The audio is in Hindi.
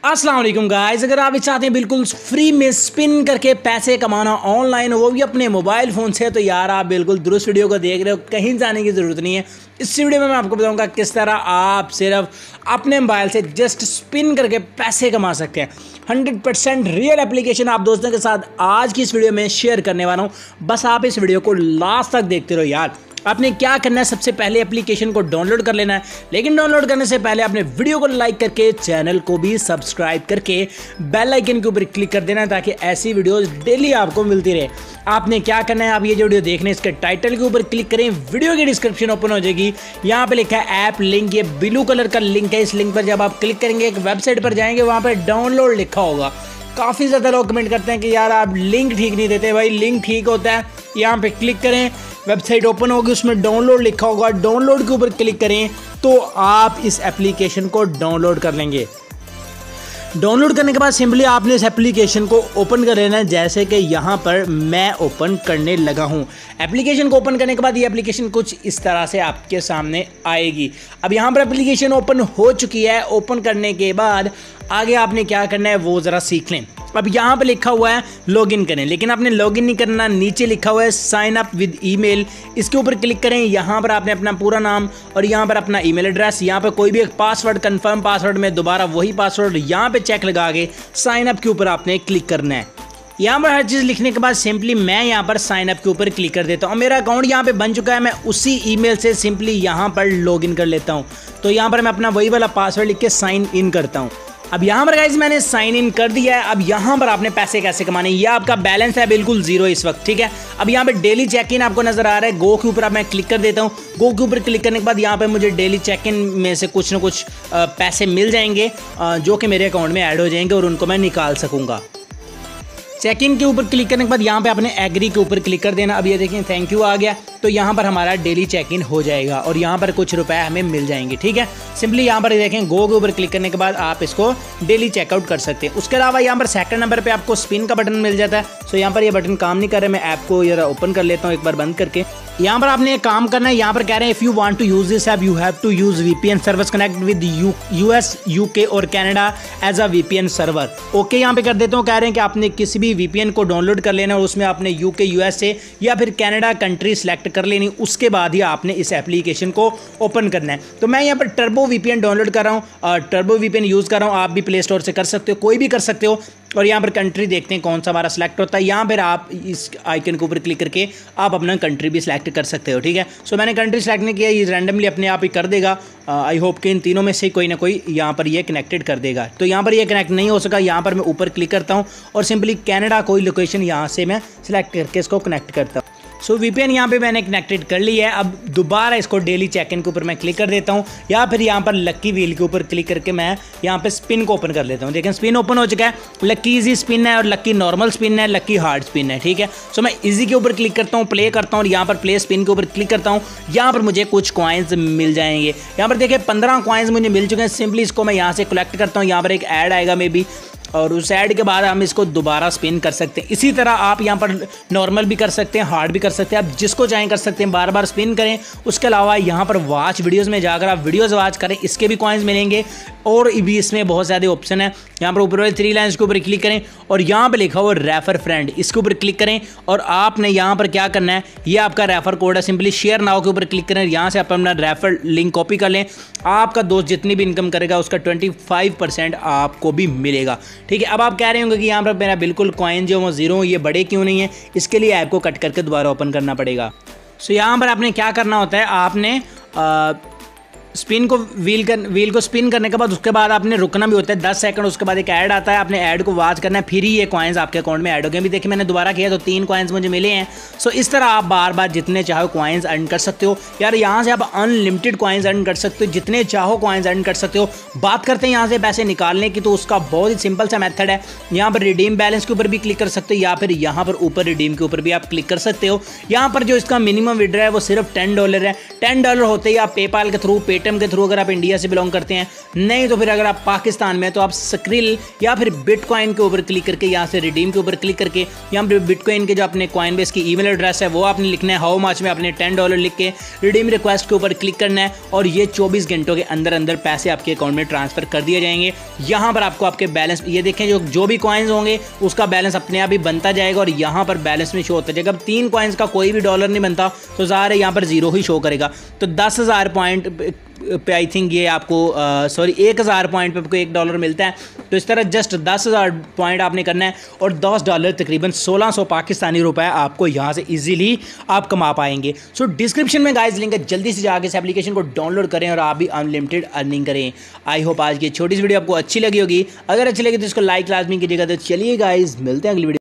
अस्सलाम वालेकुम गाइस, अगर आप भी चाहते हैं बिल्कुल फ्री में स्पिन करके पैसे कमाना ऑनलाइन, वो भी अपने मोबाइल फ़ोन से, तो यार आप बिल्कुल दुरुस्त वीडियो को देख रहे हो, कहीं जाने की ज़रूरत नहीं है। इस वीडियो में मैं आपको बताऊंगा किस तरह आप सिर्फ अपने मोबाइल से जस्ट स्पिन करके पैसे कमा सकते हैं। 100% रियल एप्लीकेशन आप दोस्तों के साथ आज की इस वीडियो में शेयर करने वाला हूँ। बस आप इस वीडियो को लास्ट तक देखते रहो। यार आपने क्या करना है, सबसे पहले एप्लीकेशन को डाउनलोड कर लेना है, लेकिन डाउनलोड करने से पहले आपने वीडियो को लाइक करके चैनल को भी सब्सक्राइब करके बेल आइकन के ऊपर क्लिक कर देना है, ताकि ऐसी वीडियोस डेली आपको मिलती रहे। आपने क्या करना है, आप ये जो वीडियो देखने इसके टाइटल के ऊपर क्लिक करें, वीडियो की डिस्क्रिप्शन ओपन हो जाएगी, यहाँ पे लिखा है ऐप लिंक, ये ब्लू कलर का लिंक है। इस लिंक पर जब आप क्लिक करेंगे एक वेबसाइट पर जाएंगे, वहाँ पर डाउनलोड लिखा होगा। काफ़ी ज़्यादा लोग कमेंट करते हैं कि यार आप लिंक ठीक नहीं देते। भाई लिंक ठीक होता है, यहाँ पे क्लिक करें, वेबसाइट ओपन होगी, उसमें डाउनलोड लिखा होगा, डाउनलोड के ऊपर क्लिक करें तो आप इस एप्लीकेशन को डाउनलोड कर लेंगे। डाउनलोड करने के बाद सिंपली आपने इस एप्लीकेशन को ओपन कर लेना है, जैसे कि यहाँ पर मैं ओपन करने लगा हूँ। एप्लीकेशन को ओपन करने के बाद ये एप्लीकेशन कुछ इस तरह से आपके सामने आएगी। अब यहाँ पर एप्लीकेशन ओपन हो चुकी है। ओपन करने के बाद आगे आपने क्या करना है वो ज़रा सीख लें। अब यहाँ पे लिखा हुआ है लॉगिन करें, लेकिन आपने लॉगिन नहीं करना, नीचे लिखा हुआ है साइन अप विद ईमेल, इसके ऊपर क्लिक करें। यहाँ पर आपने अपना पूरा नाम और यहाँ पर अपना ईमेल एड्रेस, यहाँ पर कोई भी एक पासवर्ड, कंफर्म पासवर्ड में दोबारा वही पासवर्ड, यहाँ पे चेक लगा के साइन अप के ऊपर आपने क्लिक करना है। यहाँ पर हर चीज़ लिखने के बाद सिंपली मैं यहाँ पर साइन अप के ऊपर क्लिक कर देता हूँ। मेरा अकाउंट यहाँ पे बन चुका है, मैं उसी ईमेल से सिंपली यहाँ पर लॉगिन कर लेता हूँ। तो यहाँ पर मैं अपना वही वाला पासवर्ड लिख के साइन इन करता हूँ। अब यहाँ पर गाइस मैंने साइन इन कर दिया है। अब यहाँ पर आपने पैसे कैसे कमाने, ये आपका बैलेंस है बिल्कुल जीरो इस वक्त, ठीक है। अब यहाँ पे डेली चेक इन आपको नजर आ रहा है, गो के ऊपर मैं क्लिक कर देता हूँ। गो के ऊपर क्लिक करने के बाद यहाँ पे मुझे डेली चेक इन में से कुछ ना कुछ पैसे मिल जाएंगे, जो कि मेरे अकाउंट में ऐड हो जाएंगे और उनको मैं निकाल सकूँगा। चेक इन के ऊपर क्लिक करने के बाद यहाँ पे आपने एग्री के ऊपर क्लिक कर देना। अब ये देखें थैंक यू आ गया, तो यहाँ पर हमारा डेली चेक इन हो जाएगा और यहाँ पर कुछ रुपए हमें मिल जाएंगे, ठीक है। सिंपली यहाँ पर देखें गो के ऊपर क्लिक करने के बाद आप इसको डेली चेकआउट कर सकते हैं। उसके अलावा यहाँ पर सेकंड नंबर पे आपको स्पिन का बटन मिल जाता है। सो यहाँ पर ये बटन काम नहीं कर रहा, मैं ऐप को जरा ओपन कर लेता हूँ एक बार बंद करके। यहाँ पर आपने एक काम करना है, यहाँ पर कह रहे हैं if you want to use this app you have to use VPN service connect with US UK और Canada as a VPN server. Okay यहाँ पे कर देता हूँ। कह रहे हैं कि आपने किसी भी VPN को डाउनलोड कर लेना और उसमें आपने UK USA या फिर कनाडा कंट्री सेलेक्ट कर लेनी, उसके बाद ही आपने इस एप्लीकेशन को ओपन करना है। तो मैं यहाँ पर टर्बो VPN डाउनलोड कर रहा हूँ और टर्बो VPN यूज़ कर रहा हूँ। आप भी प्ले स्टोर से कर सकते हो, कोई भी कर सकते हो। और यहाँ पर कंट्री देखते हैं कौन सा हमारा सेलेक्ट होता है। यहाँ पर आप इस आइकन के ऊपर क्लिक करके आप अपना कंट्री भी सिलेक्ट कर सकते हो, ठीक है। सो मैंने कंट्री सेलेक्ट नहीं किया, ये रैंडमली अपने आप ही कर देगा। आई होप कि इन तीनों में से कोई ना कोई यहाँ पर ये कनेक्टेड कर देगा। तो यहाँ पर ये कनेक्ट नहीं हो सका, यहाँ पर मैं ऊपर क्लिक करता हूँ और सिंपली कनाडा कोई लोकेशन यहाँ से मैं सिलेक्ट करके इसको कनेक्ट करता हूँ। सो VPN यहाँ पे मैंने कनेक्टेड कर लिया है। अब दोबारा इसको डेली चेक इन के ऊपर मैं क्लिक कर देता हूँ, या फिर यहाँ पर लक्की व्हील के ऊपर क्लिक करके मैं यहाँ पे स्पिन को ओपन कर लेता हूँ। देखें स्पिन ओपन हो चुका है। लक्की इजी स्पिन है और लक्की नॉर्मल स्पिन है, लक्की हार्ड स्पिन है, ठीक है। सो मैं इजी के ऊपर क्लिक करता हूँ, प्ले करता हूँ और यहाँ पर प्ले स्पिन के ऊपर क्लिक करता हूँ। यहाँ पर मुझे कुछ कॉइन्स मिल जाएंगे। यहाँ पर देखिए 15 कॉइन्स मुझे मिल चुके हैं। सिंपली इसको मैं यहाँ से कलेक्ट करता हूँ। यहाँ पर एक ऐड आएगा मे बी, और उस ऐड के बाद हम इसको दोबारा स्पिन कर सकते हैं। इसी तरह आप यहाँ पर नॉर्मल भी कर सकते हैं, हार्ड भी कर सकते हैं, आप जिसको चाहें कर सकते हैं, बार बार स्पिन करें। उसके अलावा यहाँ पर वॉच वीडियोस में जाकर आप वीडियोस वॉच करें, इसके भी कॉइन्स मिलेंगे। और भी इसमें बहुत ज़्यादा ऑप्शन है। यहाँ पर ऊपर वाले 3 लाइन्स के ऊपर क्लिक करें और यहाँ पर लिखा हुआ रेफर फ्रेंड, इसके ऊपर क्लिक करें और आपने यहाँ पर क्या करना है, ये आपका रेफर कोड है। सिंपली शेयर नाउ के ऊपर क्लिक करें, यहाँ से आप अपना रेफर लिंक कॉपी कर लें। आपका दोस्त जितनी भी इनकम करेगा उसका 25% आपको भी मिलेगा, ठीक है। अब आप कह रहे होंगे कि यहाँ पर मेरा बिल्कुल कॉइन जो वो जीरो, ये बड़े क्यों नहीं है? इसके लिए ऐप को कट करके दोबारा ओपन करना पड़ेगा। सो यहाँ पर आपने क्या करना होता है, आपने स्पिन को व्हील को स्पिन करने के बाद उसके बाद आपने रुकना भी होता है 10 सेकंड। उसके बाद एक ऐड आता है, आपने ऐड को वॉच करना है, फिर ही ये कॉइन्स आपके अकाउंट में ऐड हो गए। अभी देखिए मैंने दोबारा किया तो 3 कॉइन्स मुझे मिले हैं। सो इस तरह आप बार बार जितने चाहो कॉइन्स अर्न कर सकते हो। यार यहाँ से आप अनलिमिटेड कॉइन्स अर्न कर सकते हो, जितने चाहो कॉइन्स अर्न कर सकते हो। बात करते हैं यहाँ से पैसे निकालने की, तो उसका बहुत ही सिंपल सा मेथड है। यहाँ पर रिडीम बैलेंस के ऊपर भी क्लिक कर सकते हो या फिर यहाँ पर ऊपर रिडीम के ऊपर भी आप क्लिक कर सकते हो। यहाँ पर जो इसका मिनिमम विड्रॉ है वो सिर्फ $10 है। $10 होते ही आप पेपाल के थ्रू, पेटीएम आइटम के थ्रू अगर आप इंडिया से बिलोंग करते हैं, नहीं तो फिर अगर आप पाकिस्तान में तो आप स्क्रिल या फिर बिटकॉइन के ऊपर क्लिक करके यहाँ से रिडीम के ऊपर क्लिक करके यहाँ पर बिटकॉइन के जो अपने कॉइनबेस की ईमेल एड्रेस है वो आपने लिखना है, हाउ मच में आपने $10 लिख के रिडीम रिक्वेस्ट के ऊपर क्लिक करना है और ये 24 घंटों के अंदर अंदर पैसे आपके अकाउंट में ट्रांसफर कर दिए जाएंगे। यहाँ पर आपको आपके बैलेंस, ये देखें जो भी कॉइन्स होंगे उसका बैलेंस अपने आप ही बनता जाएगा और यहाँ पर बैलेंस में शो होता जाएगा। अब 3 कॉइन्स का कोई भी डॉलर नहीं बनता तो ज़ाहिर है यहाँ पर 0 ही शो करेगा। तो 10,000 पॉइंट पे आई थिंक ये आपको 1000 पॉइंट पे आपको $1 मिलता है। तो इस तरह जस्ट 10,000 पॉइंट आपने करना है और $10 तकरीबन 1600 पाकिस्तानी रुपए आपको यहाँ से इजीली आप कमा पाएंगे। सो डिस्क्रिप्शन में गाइस लिंक है, जल्दी से जाकर इस एप्लीकेशन को डाउनलोड करें और आप भी अनलिमिटेड अर्निंग करें। आई होप आज की छोटी सी वीडियो आपको अच्छी लगी होगी। अगर अच्छी लगी तो इसको लाइक लाजमी कीजिएगा। तो चलिए गाइस मिलते हैं अगली वीडियो।